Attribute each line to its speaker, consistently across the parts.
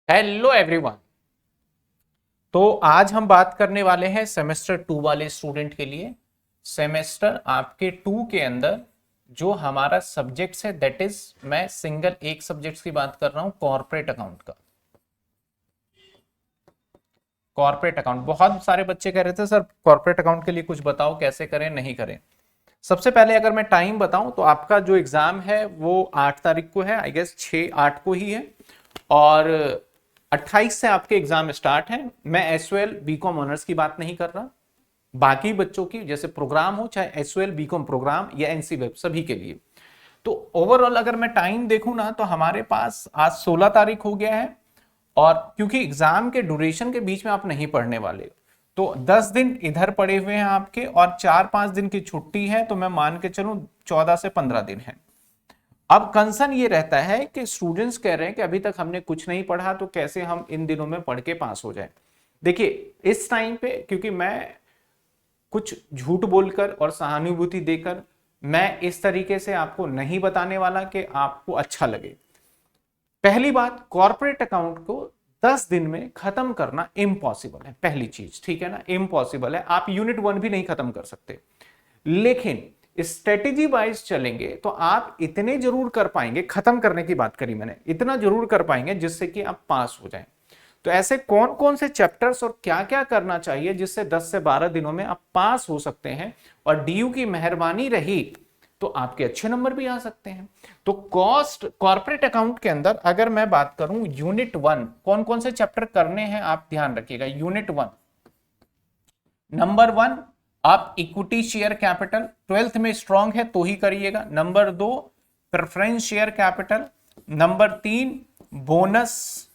Speaker 1: Hello everyone. तो आज हम बात करने वाले हैं सेमेस्टर 2 वाले स्टूडेंट के लिए। सेमेस्टर आपके 2 के अंदर जो हमारा सब्जेक्ट्स है दैट इज, मैं सिंगल एक सब्जेक्ट्स की बात कर रहा हूं, कॉर्पोरेट अकाउंट का। कॉर्पोरेट अकाउंट बहुत सारे बच्चे कह रहे थे सर कॉर्पोरेट अकाउंट के लिए कुछ बताओ, कैसे करें नहीं करें। सबसे पहले अगर मैं टाइम बताऊं तो आपका जो एग्जाम है वो 8 तारीख को है, आई गेस 6-8 को ही है, और 28 से आपके एग्जाम स्टार्ट है। मैं एसओएल बीकॉम ऑनर्स की बात नहीं कर रहा, बाकी बच्चों की जैसे प्रोग्राम हो, चाहे एसओएल बीकॉम प्रोग्राम या एनसी वेब, सभी के लिए। तो ओवरऑल अगर मैं टाइम देखूं ना तो हमारे पास आज 16 तारीख हो गया है, और क्योंकि एग्जाम के ड्यूरेशन के बीच में आप नहीं पढ़ने वाले, तो 10 दिन इधर पड़े हुए हैं आपके और 4-5 दिन की छुट्टी है, तो मैं मान के चलूं 14 से 15 दिन है। अब कंसर्न ये रहता है कि स्टूडेंट्स कह रहे हैं कि अभी तक हमने कुछ नहीं पढ़ा, तो कैसे हम इन दिनों में पढ़ के पास हो जाए। देखिए इस टाइम पे, क्योंकि मैं कुछ झूठ बोलकर और सहानुभूति देकर मैं इस तरीके से आपको नहीं बताने वाला कि आपको अच्छा लगे। पहली बात, कॉर्पोरेट अकाउंट को 10 दिन में खत्म करना इम्पॉसिबल है, पहली चीज, ठीक है ना, इम्पॉसिबल है। आप यूनिट 1 भी नहीं खत्म कर सकते, लेकिन स्ट्रेटेजी वाइज चलेंगे तो आप इतने जरूर कर पाएंगे। खत्म करने की बात करी मैंने, इतना जरूर कर पाएंगे जिससे कि आप पास हो जाएं। तो ऐसे कौन कौन से चैप्टर्स और क्या क्या करना चाहिए जिससे 10 से 12 दिनों में आप पास हो सकते हैं, और डीयू की मेहरबानी रही तो आपके अच्छे नंबर भी आ सकते हैं। तो कॉस्ट कॉर्पोरेट अकाउंट के अंदर अगर मैं बात करूं, यूनिट 1 कौन कौन से चैप्टर करने हैं आप ध्यान रखिएगा। यूनिट 1, नंबर 1 आप इक्विटी शेयर कैपिटल 12th में स्ट्रांग है तो ही करिएगा। Number 2 preference share capital, number 3 bonus,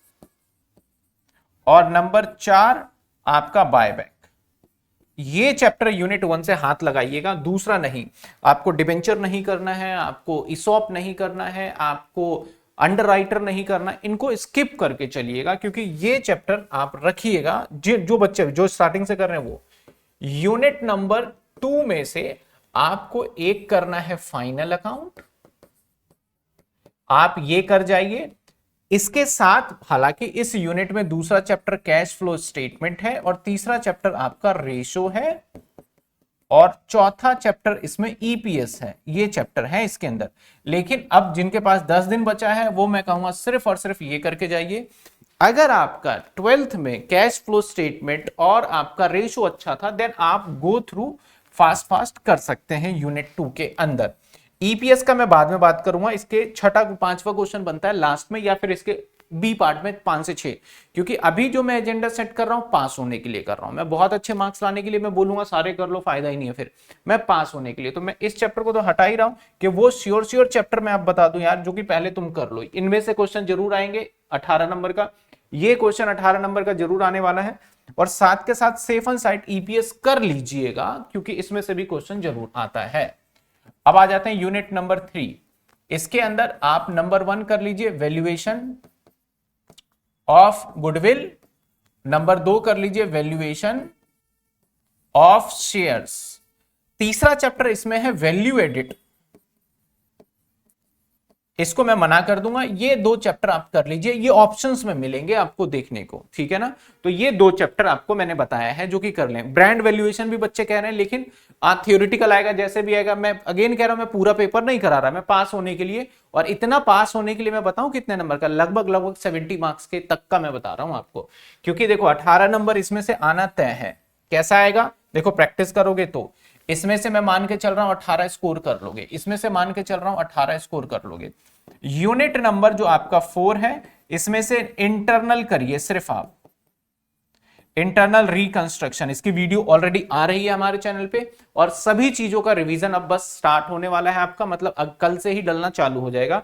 Speaker 1: और नंबर 4 आपका बायबैक। ये चैप्टर यूनिट 1 से हाथ लगाइएगा, दूसरा नहीं। आपको डिबेंचर नहीं करना है, आपको इसॉप नहीं करना है, आपको अंडरराइटर नहीं करना, इनको स्किप करके चलिएगा, क्योंकि ये चैप्टर आप रखिएगा। जो बच्चे जो स्टार्टिंग से कर रहे हैं वो यूनिट नंबर 2 में से आपको एक करना है फाइनल अकाउंट, आप ये कर जाइए। इसके साथ हालांकि इस यूनिट में दूसरा चैप्टर कैश फ्लो स्टेटमेंट है, और तीसरा चैप्टर आपका रेशो है, और चौथा चैप्टर इसमें ईपीएस है। ये चैप्टर है इसके अंदर। लेकिन अब जिनके पास 10 दिन बचा है वो मैं कहूंगा सिर्फ और सिर्फ ये करके जाइए। अगर आपका 12th में कैश फ्लो स्टेटमेंट और आपका रेशो अच्छा था, देन आप गो थ्रू फास्ट फास्ट कर सकते हैं यूनिट 2 के अंदर। ईपीएस का मैं बाद में बात करूंगा, इसके 5वां क्वेश्चन बनता है लास्ट में, या फिर इसके बी पार्ट में 5 से 6, क्योंकि अभी जो मैं एजेंडा सेट कर रहा हूं पास होने के लिए कर रहा हूं। मैं बहुत अच्छे मार्क्स लाने के लिए मैं बोलूंगा सारे कर लो, फायदा ही नहीं है, फिर मैं पास होने के लिए तो मैं इस चैप्टर को तो हटा ही रहा हूं कि वो श्योर चैप्टर मैं आप बता दूं यार, जो कि पहले तुम कर लो। इनमें से क्वेश्चन जरूर आएंगे 18 नंबर का, ये क्वेश्चन 18 नंबर का जरूर आने वाला है, और साथ के साथ सेफ एंड साइड ईपीएस कर लीजिएगा, क्योंकि इसमें से भी क्वेश्चन जरूर आता है। अब आ जाते हैं यूनिट नंबर 3। इसके अंदर आप नंबर 1 कर लीजिए वैल्यूएशन ऑफ गुडविल, नंबर 2 कर लीजिए वैल्यूएशन ऑफ शेयर्स, तीसरा चैप्टर इसमें है वैल्यू एडिट, इसको मैं मना कर दूंगा। ये 2 चैप्टर आप कर लीजिए, ये ऑप्शंस में मिलेंगे आपको देखने को, ठीक है ना। तो ये 2 चैप्टर आपको मैंने बताया है जो कि कर लें। ब्रांड वैल्यूएशन भी बच्चे कह रहे हैं, लेकिन थियोरिटिकल आएगा, जैसे भी आएगा। मैं अगेन कह रहा हूं, मैं पूरा पेपर नहीं करा रहा, मैं पास होने के लिए, और इतना पास होने के लिए मैं बताऊं कितने नंबर का, लगभग 70 मार्क्स के तक का मैं बता रहा हूं आपको। क्योंकि देखो 18 नंबर इसमें से आना तय है। कैसा आएगा देखो, प्रैक्टिस करोगे तो इसमें से मैं मान के चल रहा हूं 18 स्कोर कर लोगे, इसमें से मान के चल रहा हूं 18 स्कोर कर लोगे। यूनिट नंबर जो आपका 4 है, इसमें से इंटरनल करिए सिर्फ आप, इंटरनल रिकंस्ट्रक्शन। इसकी वीडियो ऑलरेडी आ रही है हमारे चैनल पे, और सभी चीजों का रिवीजन अब बस स्टार्ट होने वाला है आपका, मतलब अब कल से ही डलना चालू हो जाएगा।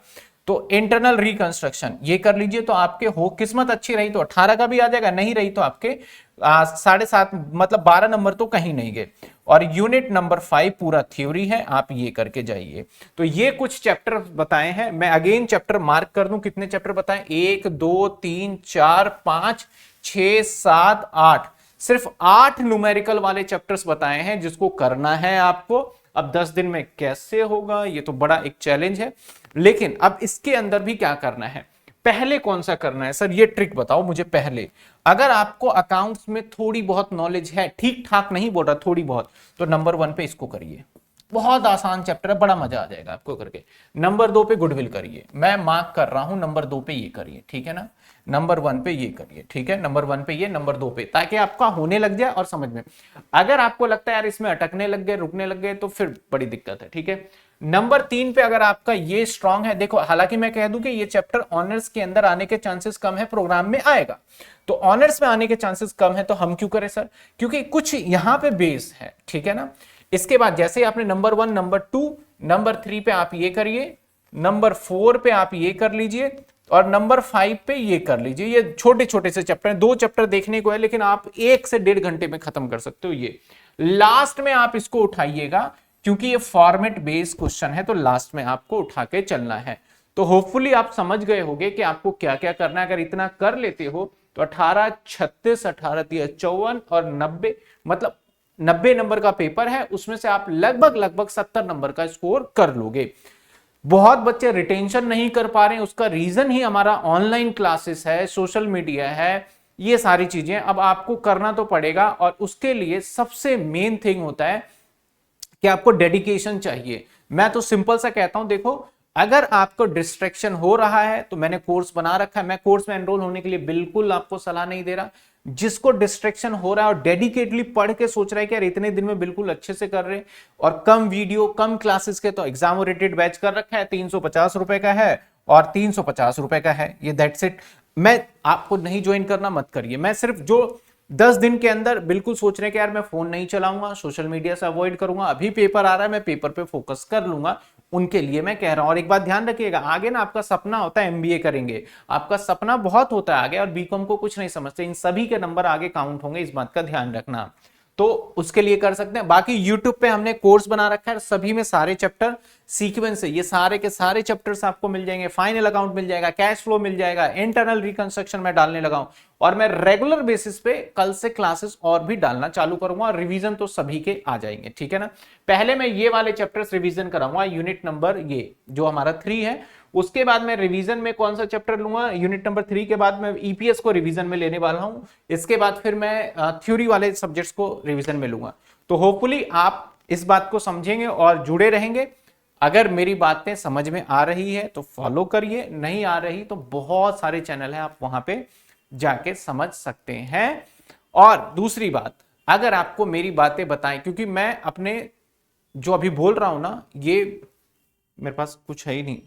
Speaker 1: तो इंटरनल रिकंस्ट्रक्शन ये कर लीजिए, तो आपके हो किस्मत अच्छी रही तो 18 का भी आ जाएगा, नहीं रही तो आपके 7.5 मतलब 12 नंबर तो कहीं नहीं गए। और यूनिट नंबर 5 पूरा थ्योरी है, आप ये करके जाइए। तो ये कुछ चैप्टर बताए हैं, मैं अगेन चैप्टर मार्क कर दूं, कितने चैप्टर बताएं, 1 2 3 4 5 6 7 8, सिर्फ 8 न्यूमेरिकल वाले चैप्टर्स बताए हैं जिसको करना है आपको। अब 10 दिन में कैसे होगा, ये तो बड़ा एक चैलेंज है, लेकिन अब इसके अंदर भी क्या करना है। पहले कौन सा करना है सर, ये ट्रिक बताओ मुझे पहले। अगर आपको अकाउंट्स में थोड़ी बहुत नॉलेज है, ठीक ठाक नहीं बोल रहा, थोड़ी बहुत, तो नंबर 1 पे इसको करिए, बहुत आसान चैप्टर है, बड़ा मजा आ जाएगा आपको करके। नंबर 2 पे गुडविल करिए, मैं मार्क कर रहा हूं, नंबर 2 पे ये करिए, ठीक है ना। नंबर 1 पे ये करिए, ठीक है, नंबर 1 पे ये, नंबर 2 पे, ताकि आपका होने लग जाए और समझ में। अगर आपको लगता है यार इसमें अटकने लग गए, रुकने लग गए, तो फिर बड़ी दिक्कत है, ठीक है। नंबर 3 पे अगर आपका ये स्ट्रांग है, देखो हालांकि मैं कह दूं कि ये चैप्टर ऑनर्स के अंदर आने के चांसेस कम है, प्रोग्राम में आएगा, तो ऑनर्स में आने के चांसेस कम है, तो हम क्यों करें सर, क्योंकि कुछ यहां पे बेस है, ठीक है ना। इसके बाद जैसे आपने नंबर 1, नंबर 2, नंबर 3 पे आप ये करिए, नंबर 4 पे आप ये कर लीजिए, और नंबर 5 पे ये कर लीजिए। ये छोटे छोटे से चैप्टर हैं, 2 चैप्टर देखने को है, लेकिन आप 1 से 1.5 घंटे में खत्म कर सकते हो। ये लास्ट में आप इसको उठाइएगा, क्योंकि ये फॉर्मेट बेस्ड क्वेश्चन है, तो लास्ट में आपको उठा के चलना है। तो होपफुली आप समझ गए होंगे कि आपको क्या क्या करना है। अगर इतना कर लेते हो तो 18, 36, 18, 54 और 90, मतलब 90 नंबर का पेपर है, उसमें से आप लगभग 70 नंबर का स्कोर कर लोगे। बहुत बच्चे रिटेंशन नहीं कर पा रहे हैं, उसका रीजन ही हमारा ऑनलाइन क्लासेस है, सोशल मीडिया है, ये सारी चीजें अब आपको करना तो पड़ेगा। और उसके लिए सबसे मेन थिंग होता है कि आपको डेडिकेशन चाहिए। मैं तो सिंपल सा कहता हूं, देखो अगर आपको डिस्ट्रैक्शन हो रहा है तो मैंने कोर्स बना रखा है, मैं कोर्स में एनरोल होने के लिए बिल्कुल आपको सलाह नहीं दे रहा। जिसको डिस्ट्रैक्शन हो रहा है और डेडिकेटली पढ़ के सोच रहा है कि यार इतने दिन में बिल्कुल अच्छे से कर रहे, और कम वीडियो कम क्लासेस के, तो एग्जाम ओरिएंटेड बैच कर रखा है, 350 रुपए का है और 350 रुपए का है, ये दैट्स इट। मैं आपको नहीं ज्वाइन करना मत करिए, मैं सिर्फ जो 10 दिन के अंदर बिल्कुल सोच रहे हैं कि यार मैं फोन नहीं चलाऊंगा, सोशल मीडिया से अवॉइड करूंगा, अभी पेपर आ रहा है मैं पेपर पे फोकस कर लूंगा, उनके लिए मैं कह रहा हूं। और एक बात ध्यान रखिएगा, आगे ना आपका सपना होता है एमबीए करेंगे, आपका सपना बहुत होता है आगे, और बीकॉम को कुछ नहीं समझते, इन सभी के नंबर आगे काउंट होंगे, इस बात का ध्यान रखना। तो उसके लिए कर सकते हैं। बाकी यूट्यूब पे हमने कोर्स बना रखा है, सभी में सारे चैप्टर सीक्वेंस है, ये सारे के सारे चैप्टर्स आपको मिल जाएंगे, फाइनल अकाउंट मिल जाएगा, कैश फ्लो मिल जाएगा, इंटरनल रिकंस्ट्रक्शन में डालने लगा हूं, और मैं रेगुलर बेसिस पे कल से क्लासेस और भी डालना चालू करूंगा, और रिवीजन तो सभी के आ जाएंगे, ठीक है ना। पहले मैं ये वाले चैप्टर्स रिवीजन कराऊंगा, यूनिट नंबर ये जो हमारा 3 है, उसके बाद मैं रिवीजन में कौन सा चैप्टर लूंगा, यूनिट नंबर 3 के बाद मैं ईपीएस को रिवीजन में लेने वाला हूं, इसके बाद फिर मैं थ्योरी वाले सब्जेक्ट्स को रिवीजन में लूंगा। तो होपफुली आप इस बात को समझेंगे और जुड़े रहेंगे। अगर मेरी बातें समझ में आ रही है तो फॉलो करिए, नहीं आ रही तो बहुत सारे चैनल है, आप वहां पे जाके समझ सकते हैं। और दूसरी बात, अगर आपको मेरी बातें बताएं, क्योंकि मैं अपने जो अभी बोल रहा हूं ना, ये मेरे पास कुछ है ही नहीं,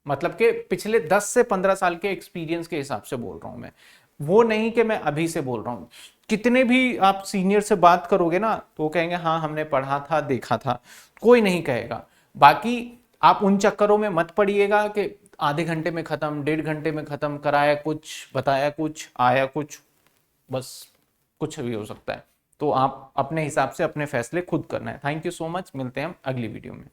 Speaker 1: मतलब कि पिछले 10 से 15 साल के एक्सपीरियंस के हिसाब से बोल रहा हूं मैं, वो नहीं कि मैं अभी से बोल रहा हूं। कितने भी आप सीनियर से बात करोगे ना, तो वो कहेंगे हाँ हमने पढ़ा था, देखा था, कोई नहीं कहेगा। बाकी आप उन चक्करों में मत पड़िएगा कि आधे घंटे में खत्म, 1.5 घंटे में खत्म, कराया कुछ, बताया कुछ, आया कुछ, बस कुछ भी हो सकता है। तो आप अपने हिसाब से अपने फैसले खुद करना है। थैंक यू सो मच, मिलते हैं हम अगली वीडियो में।